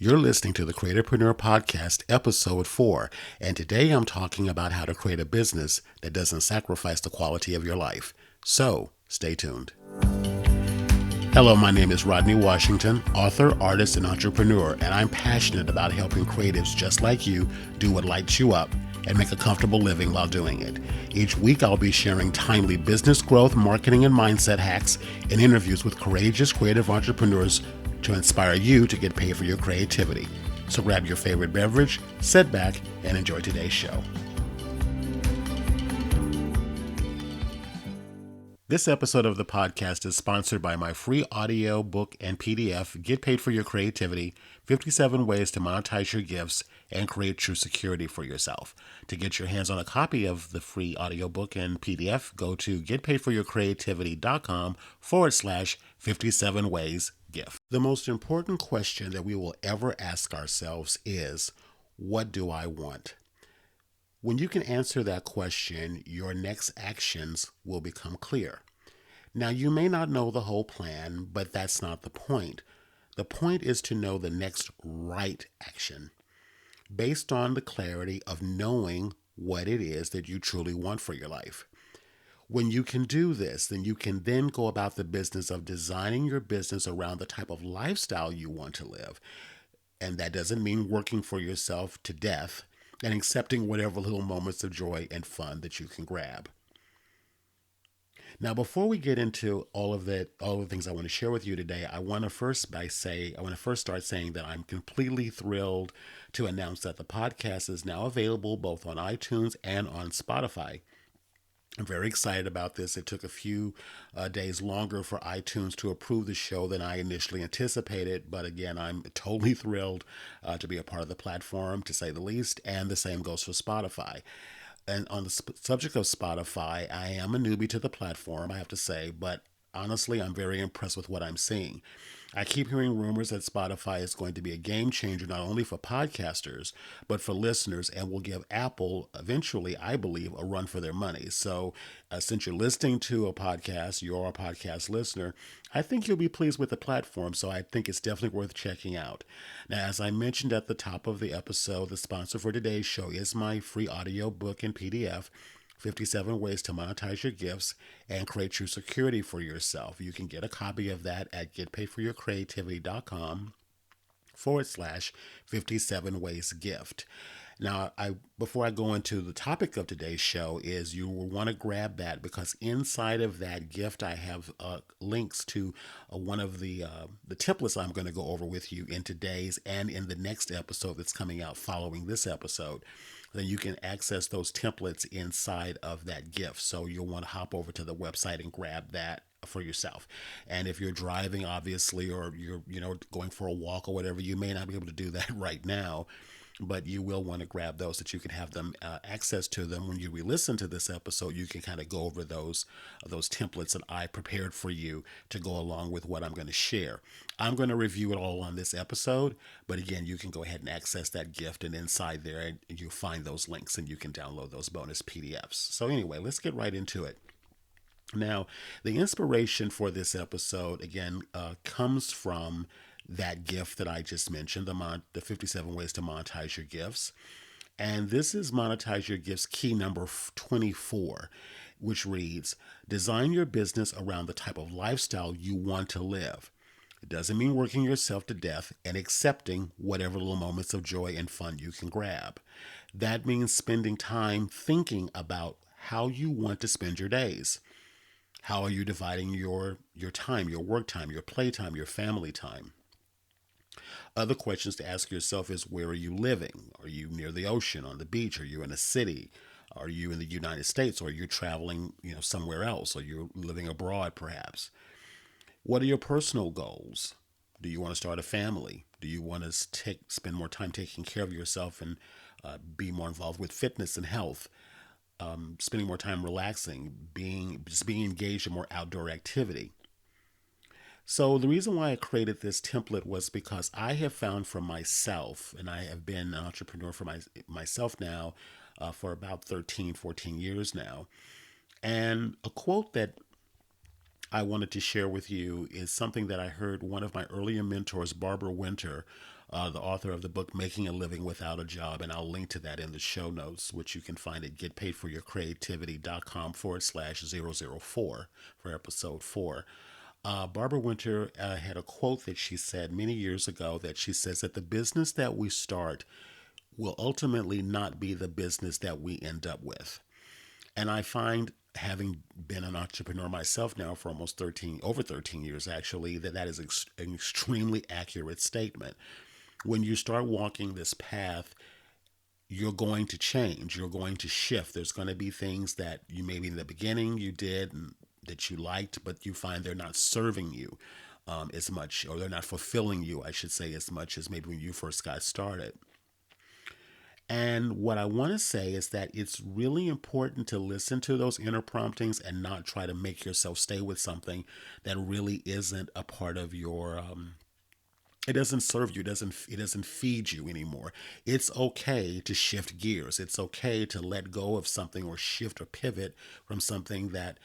You're listening to the Create A Proneur Podcast, Episode 4, and today I'm talking about how to create a business that doesn't sacrifice the quality of your life. So, stay tuned. Hello, my name is Rodney Washington, author, artist, and entrepreneur, and I'm passionate about helping creatives just like you do what lights you up and make a comfortable living while doing it. Each week, I'll be sharing timely business growth, marketing, and mindset hacks and interviews with courageous creative entrepreneurs to inspire you to get paid for your creativity. So grab your favorite beverage, sit back, and enjoy today's show. This episode of the podcast is sponsored by my free audio, book, and PDF, Get Paid for Your Creativity, 57 Ways to Monetize Your Gifts and Create True Security for Yourself. To get your hands on a copy of the free audiobook and PDF, go to getpaidforyourcreativity.com/57 ways gift. The most important question that we will ever ask ourselves is, what do I want? When you can answer that question, your next actions will become clear. Now, you may not know the whole plan, but that's not the point. The point is to know the next right action based on the clarity of knowing what it is that you truly want for your life. When you can do this, then you can then go about the business of designing your business around the type of lifestyle you want to live. And that doesn't mean working for yourself to death and accepting whatever little moments of joy and fun that you can grab. Now, before we get into all of the things I want to share with you today, I want to first start saying that I'm completely thrilled to announce that the podcast is now available both on iTunes and on Spotify. I'm very excited about this. It took a few days longer for iTunes to approve the show than I initially anticipated. But again, I'm totally thrilled to be a part of the platform, to say the least. And the same goes for Spotify. And on the subject of Spotify, I am a newbie to the platform, I have to say. But honestly, I'm very impressed with what I'm seeing. I keep hearing rumors that Spotify is going to be a game changer, not only for podcasters, but for listeners, and will give Apple eventually, I believe, a run for their money. So since you're listening to a podcast, you're a podcast listener, I think you'll be pleased with the platform. So I think it's definitely worth checking out. Now, as I mentioned at the top of the episode, the sponsor for today's show is my free audio book and PDF, 57 Ways to Monetize Your Gifts and Create True Security for Yourself. You can get a copy of that at getpaidforyourcreativity.com/57 ways gift. Now, before I go into the topic of today's show, is you will want to grab that because inside of that gift, I have links to one of the templates I'm going to go over with you in today's and in the next episode that's coming out following this episode. Then you can access those templates inside of that gift. So you'll want to hop over to the website and grab that for yourself. And if you're driving, obviously, or you're going for a walk or whatever, you may not be able to do that right now, but you will want to grab those that you can have them access to them when you re-listen to this episode. You can kind of go over those templates that I prepared for you to go along with what I'm going to share. I'm going to review it all on this episode, but again, you can go ahead and access that gift, and inside there, and you'll find those links, and you can download those bonus PDFs. So anyway, let's get right into it. Now, the inspiration for this episode, again, comes from that gift that I just mentioned, the 57 Ways to Monetize Your Gifts. And this is Monetize Your Gifts Key number 24, which reads, design your business around the type of lifestyle you want to live. It doesn't mean working yourself to death and accepting whatever little moments of joy and fun you can grab. That means spending time thinking about how you want to spend your days. How are you dividing your time, your work time, your play time, your family time? Other questions to ask yourself is, where are you living? Are you near the ocean, on the beach? Are you in a city? Are you in the United States? Or are you traveling, somewhere else? Or you're living abroad, perhaps? What are your personal goals? Do you want to start a family? Do you want to spend more time taking care of yourself and be more involved with fitness and health? Spending more time relaxing, being engaged in more outdoor activity. So the reason why I created this template was because I have found for myself, and I have been an entrepreneur for myself now for about 13, 14 years now. And a quote that I wanted to share with you is something that I heard one of my earlier mentors, Barbara Winter, the author of the book Making a Living Without a Job, and I'll link to that in the show notes, which you can find at getpaidforyourcreativity.com/004 for episode 4. Barbara Winter had a quote that she said many years ago that she says that the business that we start will ultimately not be the business that we end up with. And I find, having been an entrepreneur myself now for almost over 13 years actually, that is an extremely accurate statement. When you start walking this path, you're going to change, you're going to shift. There's going to be things that you maybe in the beginning you did and that you liked, but you find they're not serving you as much, or they're not fulfilling you, I should say, as much as maybe when you first got started. And what I want to say is that it's really important to listen to those inner promptings and not try to make yourself stay with something that really isn't a part of your it doesn't serve you, it doesn't feed you anymore. It's okay to shift gears. It's okay to let go of something or shift or pivot from something that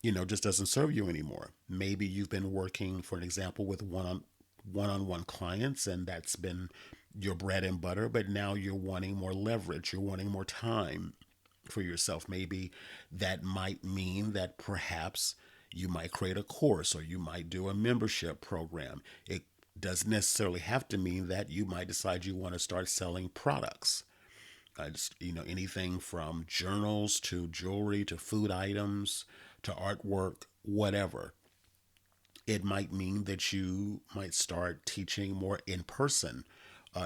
just doesn't serve you anymore. Maybe you've been working, for an example, with one-on-one clients, and that's been your bread and butter, but now you're wanting more leverage, you're wanting more time for yourself. Maybe that might mean that perhaps you might create a course or you might do a membership program. It doesn't necessarily have to mean that you might decide you want to start selling products. Anything from journals to jewelry to food items to artwork, whatever. It might mean that you might start teaching more in person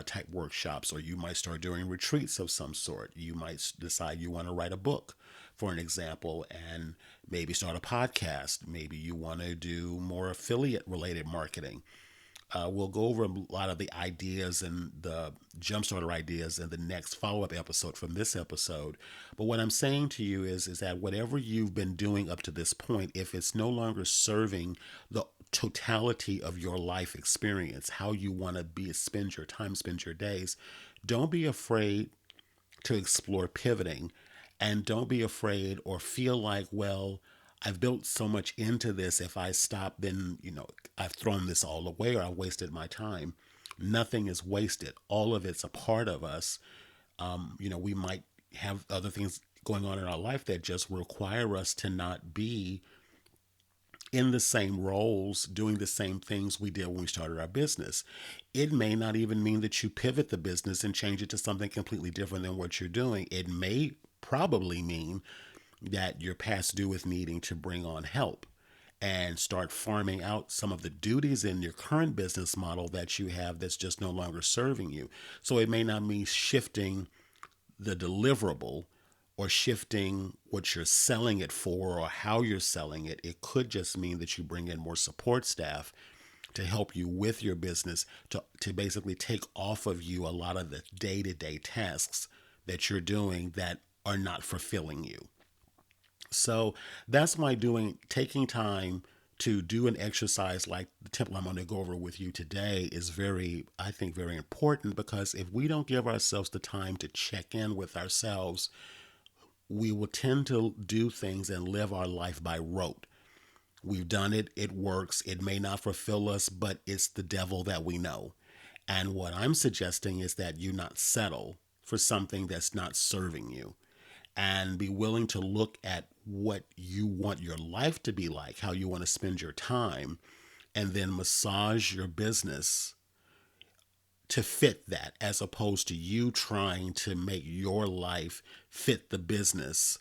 type workshops, or you might start doing retreats of some sort. You might decide you want to write a book, for an example, and maybe start a podcast. Maybe you want to do more affiliate related marketing. We'll go over a lot of the ideas and the jumpstarter ideas in the next follow-up episode from this episode. But what I'm saying to you is that whatever you've been doing up to this point, if it's no longer serving the totality of your life experience, how you want to spend your time, spend your days, don't be afraid to explore pivoting, and don't be afraid or feel like, well, I've built so much into this. If I stop, then, I've thrown this all away or I've wasted my time. Nothing is wasted. All of it's a part of us. We might have other things going on in our life that just require us to not be in the same roles, doing the same things we did when we started our business. It may not even mean that you pivot the business and change it to something completely different than what you're doing. It may probably mean that you're past due with needing to bring on help and start farming out some of the duties in your current business model that you have that's just no longer serving you. So it may not mean shifting the deliverable or shifting what you're selling it for or how you're selling it. It could just mean that you bring in more support staff to help you with your business, to basically take off of you a lot of the day-to-day tasks that you're doing that are not fulfilling you. So that's why taking time to do an exercise like the template I'm going to go over with you today is I think, very important, because if we don't give ourselves the time to check in with ourselves, we will tend to do things and live our life by rote. We've done it, it works, it may not fulfill us, but it's the devil that we know. And what I'm suggesting is that you not settle for something that's not serving you, and be willing to look at what you want your life to be like, how you want to spend your time, and then massage your business to fit that, as opposed to you trying to make your life fit the business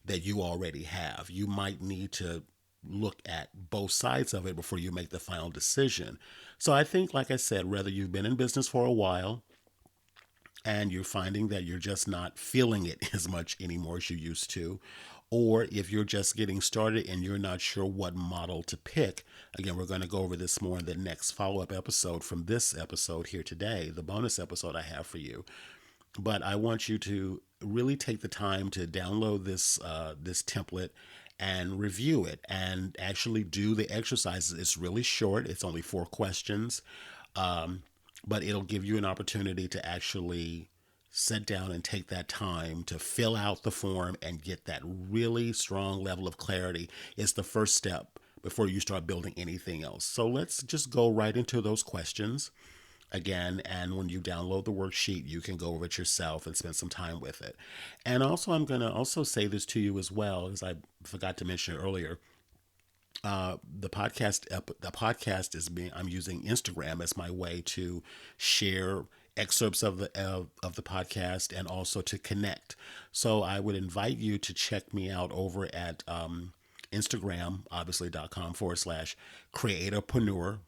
that you already have. You might need to look at both sides of it before you make the final decision. So I think, like I said, whether you've been in business for a while and you're finding that you're just not feeling it as much anymore as you used to, or if you're just getting started and you're not sure what model to pick, again, we're going to go over this more in the next follow-up episode from this episode here today, the bonus episode I have for you. But I want you to really take the time to download this template and review it and actually do the exercises. It's really short. It's only 4 questions, but it'll give you an opportunity to actually sit down and take that time to fill out the form and get that really strong level of clarity. It's the first step before you start building anything else. So let's just go right into those questions. again. And when you download the worksheet, you can go over it yourself and spend some time with it. And also, I'm going to also say this to you as well, as I forgot to mention earlier. The podcast is being, I'm using Instagram as my way to share excerpts of the podcast and also to connect. So I would invite you to check me out over at Instagram, obviously.com/ Create A Proneur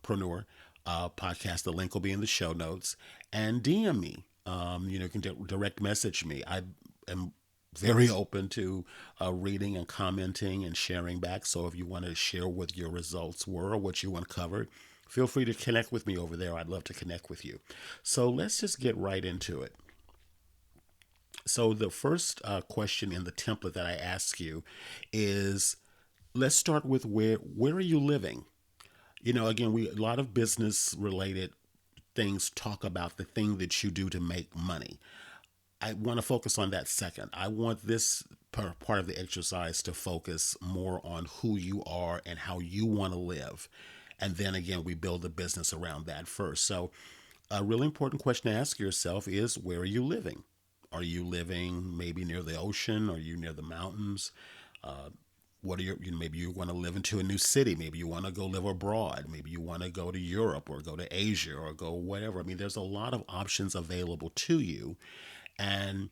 podcast. The link will be in the show notes, and DM me. You can direct message me. I am very open to reading and commenting and sharing back. So if you want to share what your results were or what you uncovered, feel free to connect with me over there. I'd love to connect with you. So let's just get right into it. So the first question in the template that I ask you is, let's start with where are you living? Again, we a lot of business related things talk about the thing that you do to make money. I want to focus on that second. I want this part of the exercise to focus more on who you are and how you want to live. And then again, we build the business around that first. So, a really important question to ask yourself is, where are you living? Are you living maybe near the ocean? Are you near the mountains? What are maybe you want to live into a new city. Maybe you want to go live abroad. Maybe you want to go to Europe or go to Asia or go whatever. I mean, there's a lot of options available to you. And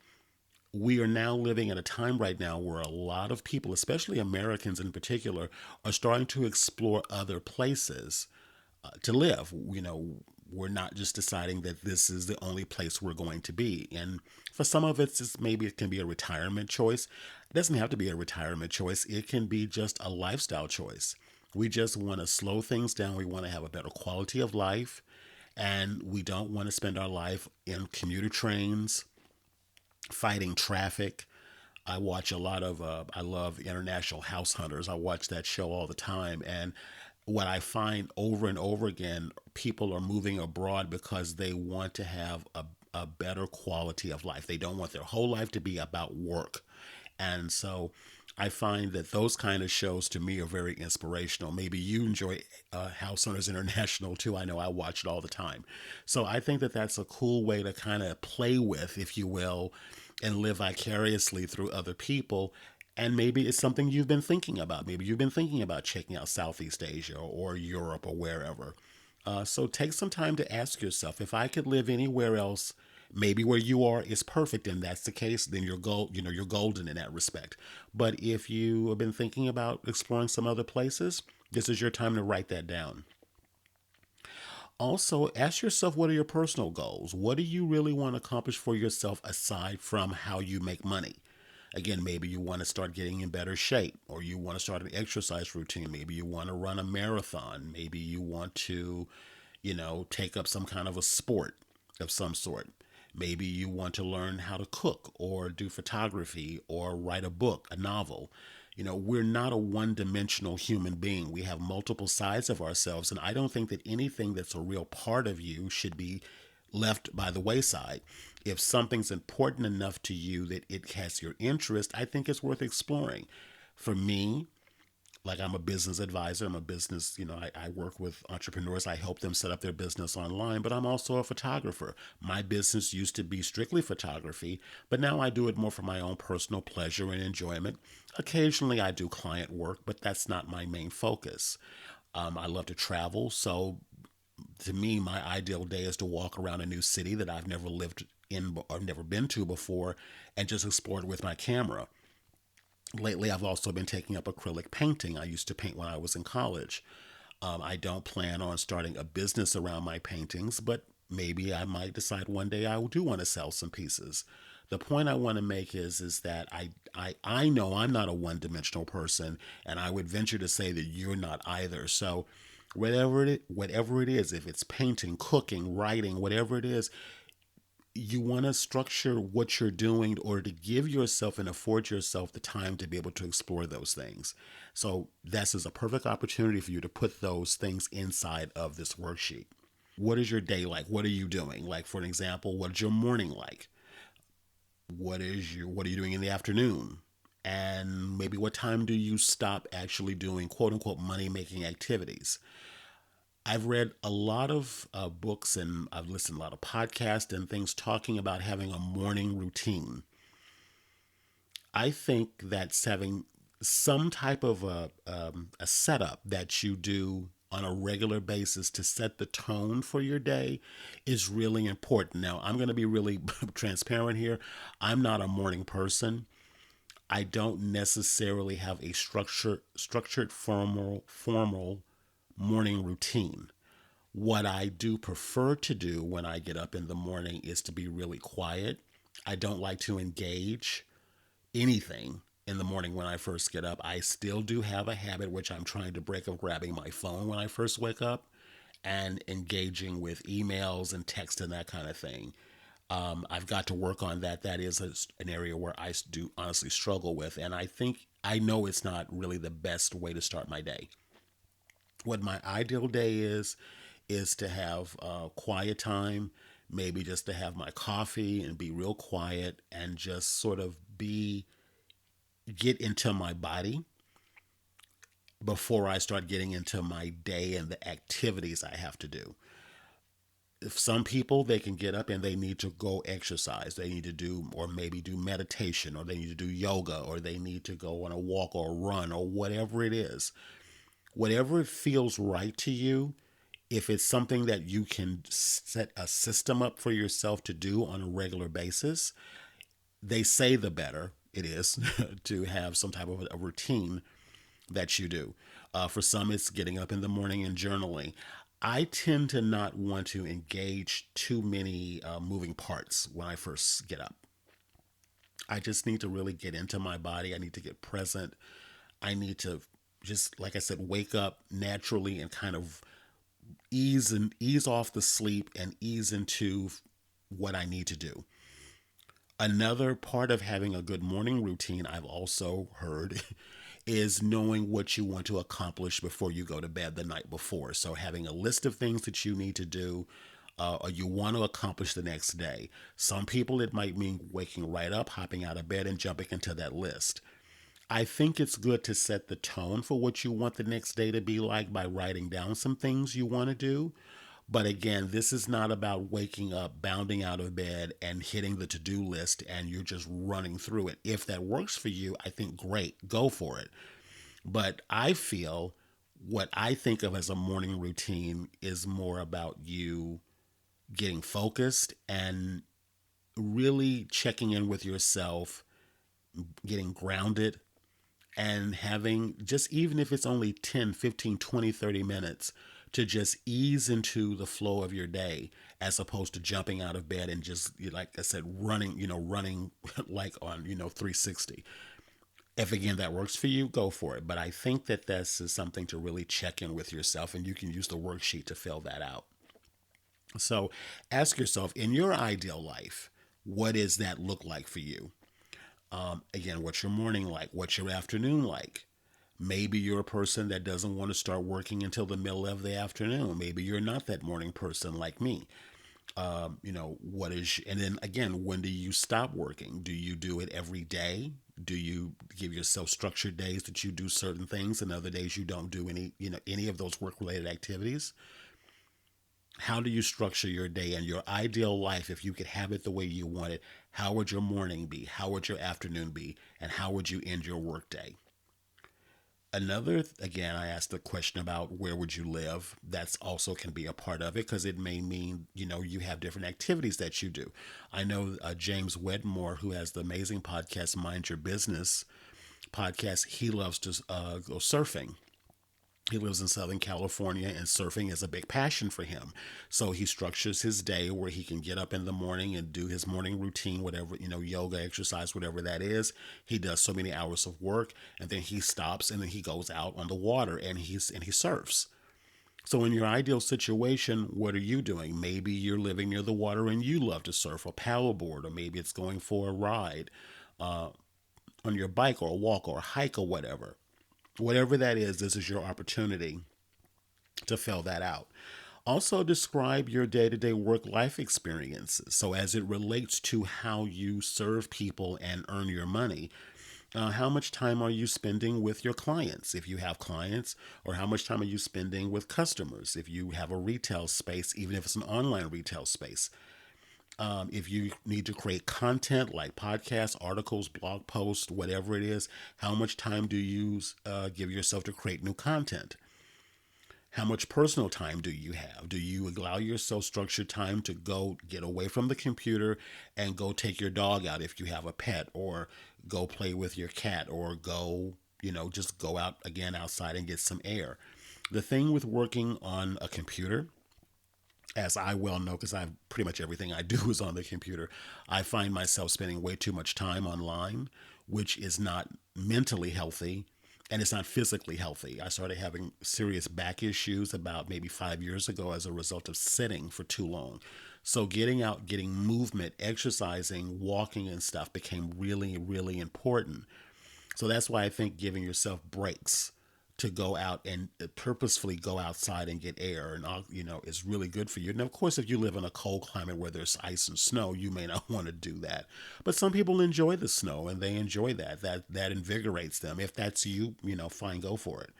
we are now living at a time right now where a lot of people, especially Americans in particular, are starting to explore other places to live. We're not just deciding that this is the only place we're going to be. And for some of it's maybe it can be a retirement choice. It doesn't have to be a retirement choice. It can be just a lifestyle choice. We just want to slow things down. We want to have a better quality of life. And we don't want to spend our life in commuter trains, fighting traffic. I watch a lot of, I love International House Hunters. I watch that show all the time. And what I find over and over again, people are moving abroad because they want to have a better quality of life. They don't want their whole life to be about work. And so I find that those kind of shows to me are very inspirational. Maybe you enjoy House Hunters International too. I know I watch it all the time. So I think that that's a cool way to kind of play with, if you will, and live vicariously through other people. And maybe it's something you've been thinking about. Maybe you've been thinking about checking out Southeast Asia or Europe or wherever. So take some time to ask yourself, if I could live anywhere else, maybe where you are is perfect, and that's the case, then you're golden in that respect. But if you have been thinking about exploring some other places, this is your time to write that down. Also, ask yourself, what are your personal goals? What do you really want to accomplish for yourself aside from how you make money? Again, maybe you want to start getting in better shape, or you want to start an exercise routine. Maybe you want to run a marathon. Maybe you want to, take up some kind of a sport of some sort. Maybe you want to learn how to cook or do photography or write a book, a novel. We're not a one dimensional human being. We have multiple sides of ourselves. And I don't think that anything that's a real part of you should be left by the wayside. If something's important enough to you that it has your interest, I think it's worth exploring. For me, like, I'm a business advisor. I'm a business, I work with entrepreneurs. I help them set up their business online, but I'm also a photographer. My business used to be strictly photography, but now I do it more for my own personal pleasure and enjoyment. Occasionally I do client work, but that's not my main focus. I love to travel. So to me, my ideal day is to walk around a new city that I've never lived in or never been to before and just explore it with my camera. Lately, I've also been taking up acrylic painting. I used to paint when I was in college. I don't plan on starting a business around my paintings, but maybe I might decide one day I do want to sell some pieces. The point I want to make is that I know I'm not a one-dimensional person, and I would venture to say that you're not either. So whatever it is, if it's painting, cooking, writing, whatever it is, you want to structure what you're doing in order to give yourself and afford yourself the time to be able to explore those things. So this is a perfect opportunity for you to put those things inside of this worksheet. What is your day like? What are you doing? Like, for an example, what is your morning like? What are you doing in the afternoon? And maybe what time do you stop actually doing quote unquote money making activities? I've read a lot of books and I've listened to a lot of podcasts and things talking about having a morning routine. I think that's having some type of a setup that you do on a regular basis to set the tone for your day is really important. Now, I'm going to be really transparent here. I'm not a morning person. I don't necessarily have a structured formal morning routine. What I do prefer to do when I get up in the morning is to be really quiet. I don't like to engage anything in the morning when I first get up. I still do have a habit, which I'm trying to break, of grabbing my phone when I first wake up and engaging with emails and text and that kind of thing. I've got to work on that. That is an area where I do honestly struggle with. And I think I know it's not really the best way to start my day. What my ideal day is to have quiet time, maybe just to have my coffee and be real quiet and just sort of be get into my body before I start getting into my day and the activities I have to do. If some people, they can get up and they need to go exercise, they need to do, or maybe do meditation, or they need to do yoga, or they need to go on a walk or a run, or whatever it is. Whatever feels right to you, if it's something that you can set a system up for yourself to do on a regular basis, they say the better it is to have some type of a routine that you do. For some, it's getting up in the morning and journaling. I tend to not want to engage too many moving parts when I first get up. I just need to really get into my body. I need to get present. I need to just, like I said, wake up naturally and kind of ease off the sleep and ease into what I need to do. Another part of having a good morning routine, I've also heard, is knowing what you want to accomplish before you go to bed the night before. So, having a list of things that you need to do or you want to accomplish the next day. Some people, it might mean waking right up, hopping out of bed, and jumping into that list. I think it's good to set the tone for what you want the next day to be like by writing down some things you want to do. But again, this is not about waking up, bounding out of bed, and hitting the to do list and you're just running through it. If that works for you, I think great, go for it. But I feel what I think of as a morning routine is more about you getting focused and really checking in with yourself, getting grounded, and having just, even if it's only 10, 15, 20, 30 minutes, to just ease into the flow of your day as opposed to jumping out of bed and just, like I said, running like on, 360. If again that works for you, go for it. But I think that this is something to really check in with yourself, and you can use the worksheet to fill that out. So ask yourself, in your ideal life, what does that look like for you? Again, what's your morning like? What's your afternoon like? Maybe you're a person that doesn't want to start working until the middle of the afternoon. Maybe you're not that morning person like me. What is, and then again, when do you stop working? Do you do it every day? Do you give yourself structured days that you do certain things and other days you don't do any of those work related activities? How do you structure your day and your ideal life? If you could have it the way you want it, how would your morning be? How would your afternoon be? And how would you end your workday? Again, I asked the question about where would you live. That's also can be a part of it because it may mean, you have different activities that you do. I know James Wedmore, who has the amazing podcast, Mind Your Business podcast, he loves to go surfing. He lives in Southern California and surfing is a big passion for him. So he structures his day where he can get up in the morning and do his morning routine, whatever, yoga, exercise, whatever that is. He does so many hours of work and then he stops and then he goes out on the water and he surfs. So in your ideal situation, what are you doing? Maybe you're living near the water and you love to surf or paddleboard, or maybe it's going for a ride on your bike or a walk or a hike or whatever. Whatever that is, this is your opportunity to fill that out. Also, describe your day to day work life experiences. So, as it relates to how you serve people and earn your money, How much time are you spending with your clients if you have clients, or how much time are you spending with customers if you have a retail space, even if it's an online retail space? If you need to create content like podcasts, articles, blog posts, whatever it is, how much time do you give yourself to create new content? How much personal time do you have? Do you allow yourself structured time to go get away from the computer and go take your dog out if you have a pet, or go play with your cat, or go, just go out again outside and get some air? The thing with working on a computer, as I well know, because I pretty much everything I do is on the computer, I find myself spending way too much time online, which is not mentally healthy and it's not physically healthy. I started having serious back issues about maybe 5 years ago as a result of sitting for too long. So getting out, getting movement, exercising, walking and stuff became really, really important. So that's why I think giving yourself breaks to go out and purposefully go outside and get air and is really good for you. Now, of course, if you live in a cold climate where there's ice and snow, you may not want to do that. But some people enjoy the snow and they enjoy that. That invigorates them. If that's you, fine, go for it.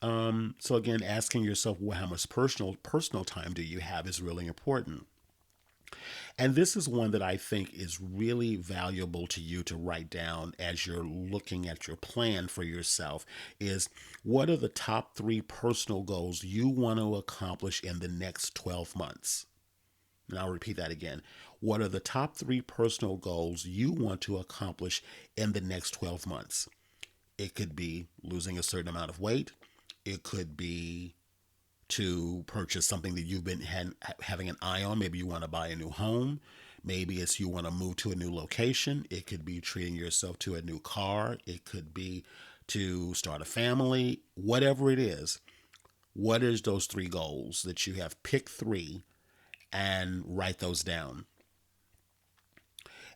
So again, asking yourself, well, how much personal time do you have is really important. And this is one that I think is really valuable to you to write down as you're looking at your plan for yourself is, what are the top 3 personal goals you want to accomplish in the next 12 months? And I'll repeat that again. What are the top 3 personal goals you want to accomplish in the next 12 months? It could be losing a certain amount of weight. It could be to purchase something that you've been having an eye on. Maybe you want to buy a new home. Maybe it's you want to move to a new location. It could be treating yourself to a new car. It could be to start a family. Whatever it is, what is those 3 goals that you have? Pick 3 and write those down.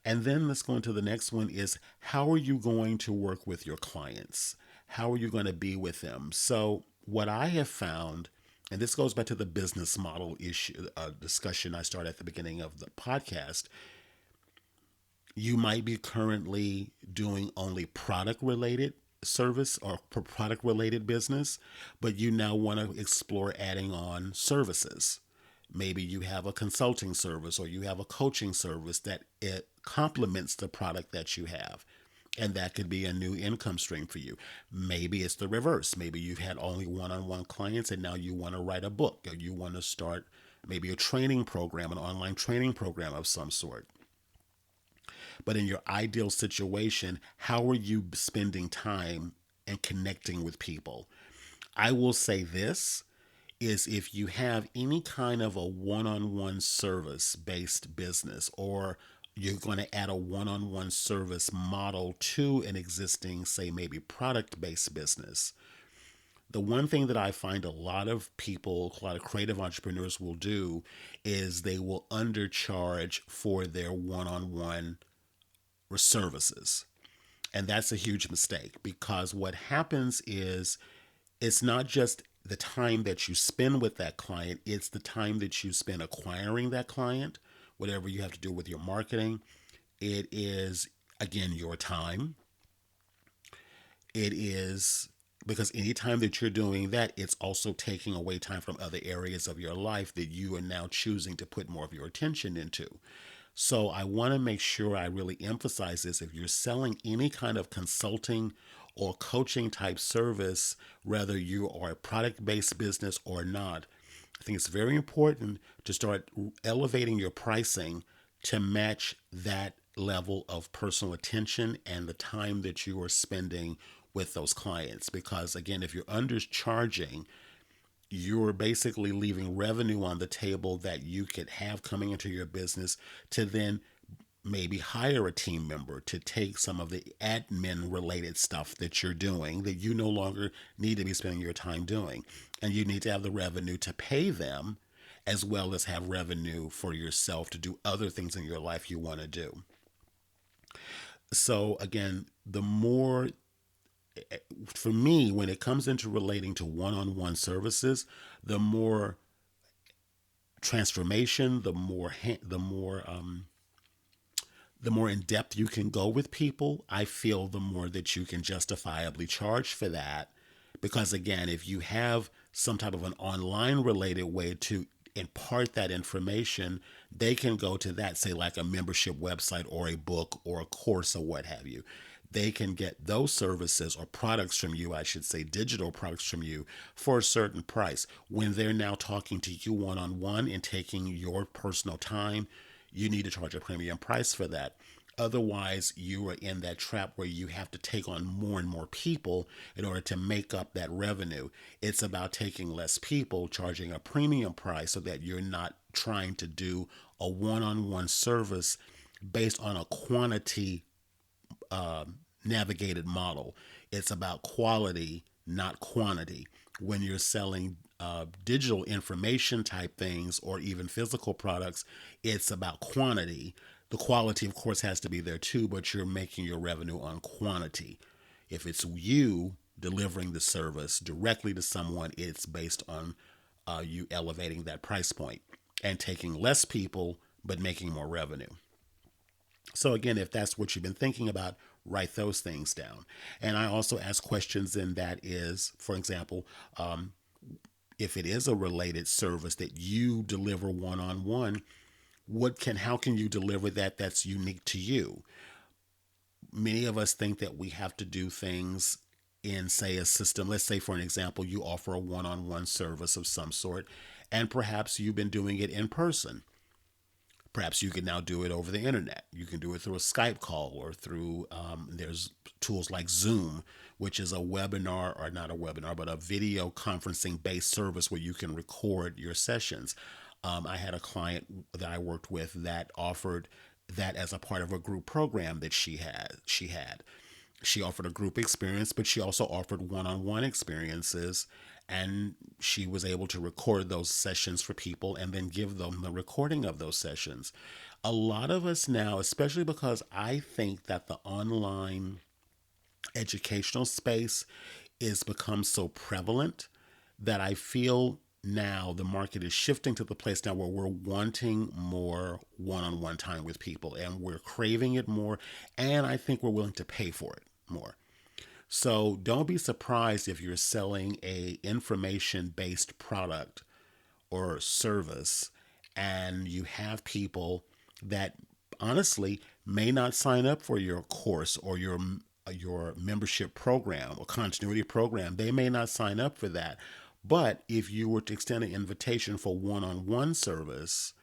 And then let's go into the next one is, how are you going to work with your clients? How are you going to be with them? So what I have found, and this goes back to the business model issue discussion I started at the beginning of the podcast, you might be currently doing only product related service or product related business, but you now want to explore adding on services. Maybe you have a consulting service or you have a coaching service that it complements the product that you have. And that could be a new income stream for you. Maybe it's the reverse. Maybe you've had only one-on-one clients and now you want to write a book, or you want to start maybe a training program, an online training program of some sort. But in your ideal situation, how are you spending time and connecting with people? I will say this is, if you have any kind of a one-on-one service based business, or you're going to add a one-on-one service model to an existing, say, maybe product based business, the one thing that I find a lot of people, a lot of creative entrepreneurs will do is they will undercharge for their one-on-one services. And that's a huge mistake, because what happens is, it's not just the time that you spend with that client, it's the time that you spend acquiring that client, whatever you have to do with your marketing. It is, again, your time. It is, because anytime that you're doing that, it's also taking away time from other areas of your life that you are now choosing to put more of your attention into. So I want to make sure I really emphasize this. If you're selling any kind of consulting or coaching type service, whether you are a product based business or not, I think it's very important to start elevating your pricing to match that level of personal attention and the time that you are spending with those clients. Because again, if you're undercharging, you're basically leaving revenue on the table that you could have coming into your business to then maybe hire a team member to take some of the admin related stuff that you're doing that you no longer need to be spending your time doing. And you need to have the revenue to pay them, as well as have revenue for yourself to do other things in your life you want to do. So again, the more, for me, when it comes into relating to one-on-one services, the more transformation, the more The more in depth you can go with people, I feel the more that you can justifiably charge for that. Because again, if you have some type of an online related way to impart that information, they can go to that, say like a membership website or a book or a course or what have you. They can get those services or products from you, I should say, digital products from you for a certain price. When they're now talking to you one on one and taking your personal time, you need to charge a premium price for that. Otherwise, you are in that trap where you have to take on more and more people in order to make up that revenue. It's about taking less people, charging a premium price so that you're not trying to do a one on one service based on a quantity navigated model. It's about quality, not quantity. When you're selling digital information type things or even physical products, it's about quantity. The quality, of course, has to be there too, but you're making your revenue on quantity. If it's you delivering the service directly to someone, it's based on you elevating that price point and taking less people but making more revenue. So again, if that's what you've been thinking about, write those things down. And I also ask questions in that is, for example, if it is a related service that you deliver one on one, how can you deliver that that's unique to you? Many of us think that we have to do things in, say, a system. Let's say, for an example, you offer a one on one service of some sort, and perhaps you've been doing it in person. Perhaps you can now do it over the internet. You can do it through a Skype call or through, there's tools like Zoom, which is a webinar, or not a webinar, but a video conferencing based service where you can record your sessions. I had a client that I worked with that offered that as a part of a group program that she had. She offered a group experience, but she also offered one-on-one experiences, and she was able to record those sessions for people and then give them the recording of those sessions. A lot of us now, especially because I think that the online educational space is become so prevalent, that I feel now the market is shifting to the place now where we're wanting more one-on-one time with people, and we're craving it more, and I think we're willing to pay for it more. So don't be surprised if you're selling a information based product or service and you have people that honestly may not sign up for your course or your membership program or continuity program. They may not sign up for that. But if you were to extend an invitation for one-on-one service,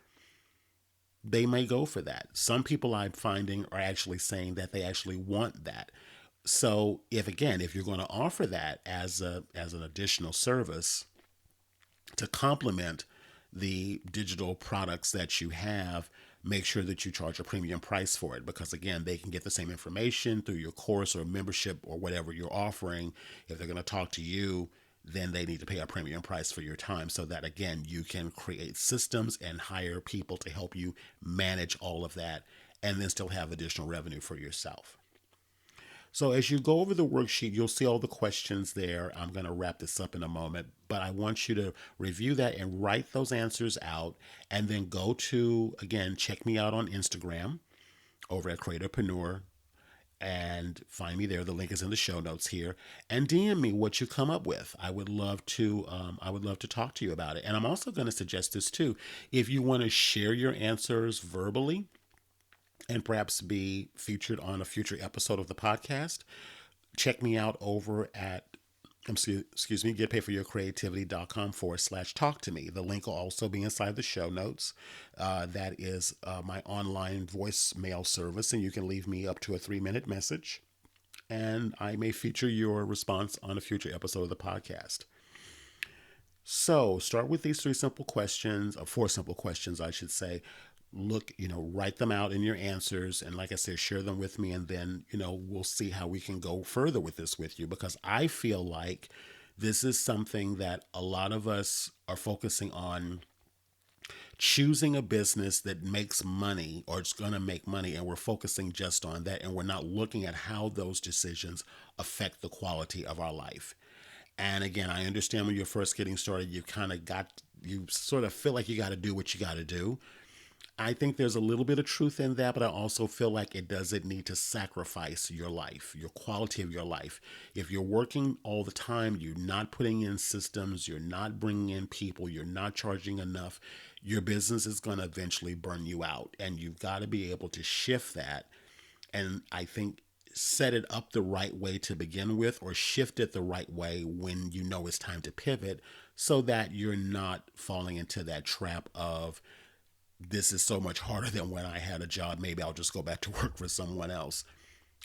they may go for that. Some people I'm finding are actually saying that they actually want that. So if you're going to offer that as an additional service to complement the digital products that you have, make sure that you charge a premium price for it, because again, they can get the same information through your course or membership or whatever you're offering. If they're going to talk to you, then they need to pay a premium price for your time, so that again, you can create systems and hire people to help you manage all of that and then still have additional revenue for yourself. So as you go over the worksheet, you'll see all the questions there. I'm going to wrap this up in a moment, but I want you to review that and write those answers out, and then go to, again, check me out on Instagram over at Create A Proneur, and find me there. The link is in the show notes here, and DM me what you come up with. I would love to. I would love to talk to you about it. And I'm also going to suggest this too. If you want to share your answers verbally and perhaps be featured on a future episode of the podcast, check me out over at getpaidforyourcreativity.com/talk to me. The link will also be inside the show notes. That is my online voicemail service, and you can leave me up to a 3-minute message, and I may feature your response on a future episode of the podcast. So start with these 4 simple questions, I should say. Write them out in your answers. And like I said, share them with me. And then, we'll see how we can go further with this with you, because I feel like this is something that a lot of us are focusing on, choosing a business that makes money or it's going to make money. And we're focusing just on that. And we're not looking at how those decisions affect the quality of our life. And again, I understand when you're first getting started, you sort of feel like you got to do what you got to do. I think there's a little bit of truth in that, but I also feel like it doesn't need to sacrifice your life, your quality of your life. If you're working all the time, you're not putting in systems, you're not bringing in people, you're not charging enough, your business is going to eventually burn you out. And you've got to be able to shift that. And I think set it up the right way to begin with, or shift it the right way when you know it's time to pivot, so that you're not falling into that trap of, this is so much harder than when I had a job. Maybe I'll just go back to work for someone else.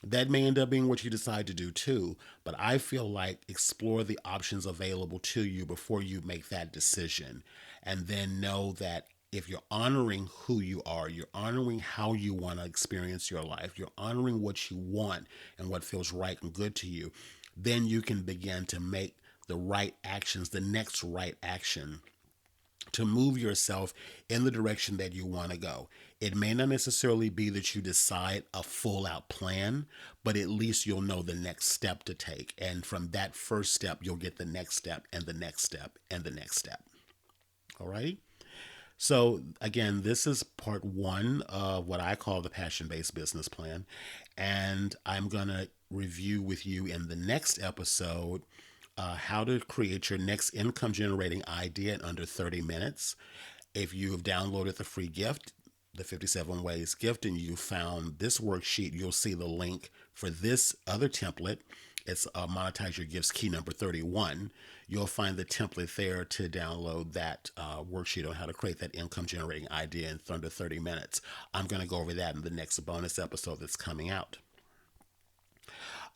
That may end up being what you decide to do too. But I feel like explore the options available to you before you make that decision. And then know that if you're honoring who you are, you're honoring how you want to experience your life, you're honoring what you want and what feels right and good to you, then you can begin to make the right actions, the next right action, to move yourself in the direction that you want to go. It may not necessarily be that you decide a full out plan, but at least you'll know the next step to take. And from that first step, you'll get the next step and the next step and the next step. All right. So again, this is part one of what I call the passion-based business plan. And I'm going to review with you in the next episode how to create your next income generating idea in under 30 minutes. If you have downloaded the free gift, the 57 Ways gift, and you found this worksheet, you'll see the link for this other template. It's Monetize Your Gifts Key number 31. You'll find the template there to download that worksheet on how to create that income generating idea in under 30 minutes. I'm going to go over that in the next bonus episode that's coming out.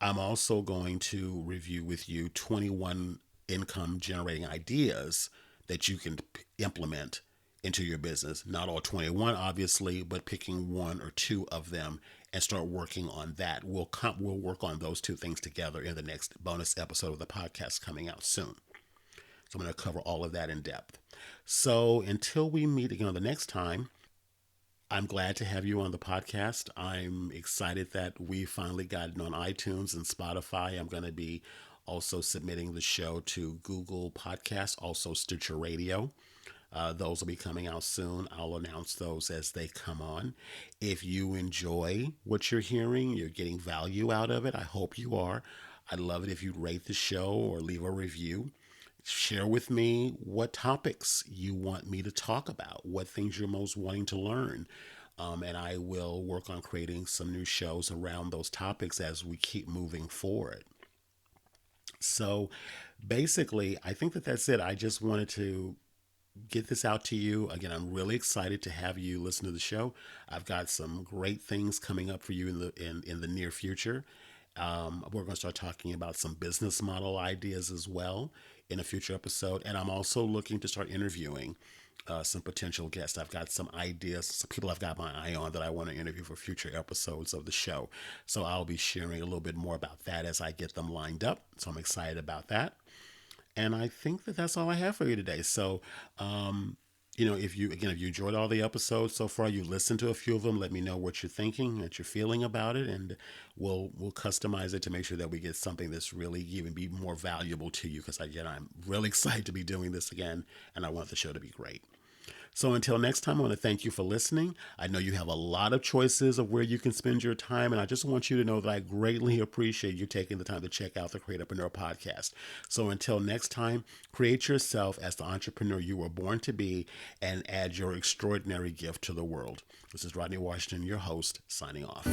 I'm also going to review with you 21 income generating ideas that you can implement into your business. Not all 21, obviously, but picking one or two of them and start working on that. We'll work on those two things together in the next bonus episode of the podcast coming out soon. So I'm going to cover all of that in depth. So until we meet again the next time, I'm glad to have you on the podcast. I'm excited that we finally got it on iTunes and Spotify. I'm going to be also submitting the show to Google Podcasts, also Stitcher Radio. Those will be coming out soon. I'll announce those as they come on. If you enjoy what you're hearing, you're getting value out of it, I hope you are. I'd love it if you'd rate the show or leave a review. Share with me what topics you want me to talk about, what things you're most wanting to learn. And I will work on creating some new shows around those topics as we keep moving forward. So basically, I think that's it. I just wanted to get this out to you. Again, I'm really excited to have you listen to the show. I've got some great things coming up for you in the near future. We're going to start talking about some business model ideas as well in a future episode. And I'm also looking to start interviewing some potential guests. I've got some ideas, some people I've got my eye on that I want to interview for future episodes of the show. So I'll be sharing a little bit more about that as I get them lined up. So I'm excited about that. And I think that's all I have for you today. So, if you enjoyed all the episodes so far, you listened to a few of them, let me know what you're thinking, what you're feeling about it, and we'll customize it to make sure that we get something that's really even be more valuable to you. Because I'm really excited to be doing this again, and I want the show to be great. So until next time, I want to thank you for listening. I know you have a lot of choices of where you can spend your time, and I just want you to know that I greatly appreciate you taking the time to check out the Create A Proneur podcast. So until next time, create yourself as the entrepreneur you were born to be and add your extraordinary gift to the world. This is Rodney Washington, your host, signing off.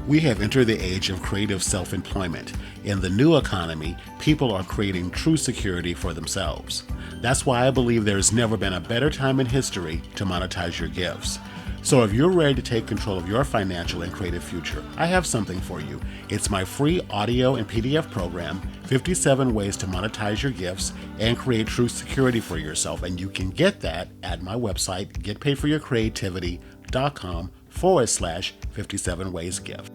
We have entered the age of creative self-employment. In the new economy, people are creating true security for themselves. That's why I believe there has never been a better time in history to monetize your gifts. So if you're ready to take control of your financial and creative future, I have something for you. It's my free audio and PDF program, 57 Ways to Monetize Your Gifts and Create True Security for Yourself. And you can get that at my website, getpaidforyourcreativity.com/57 Ways Gift.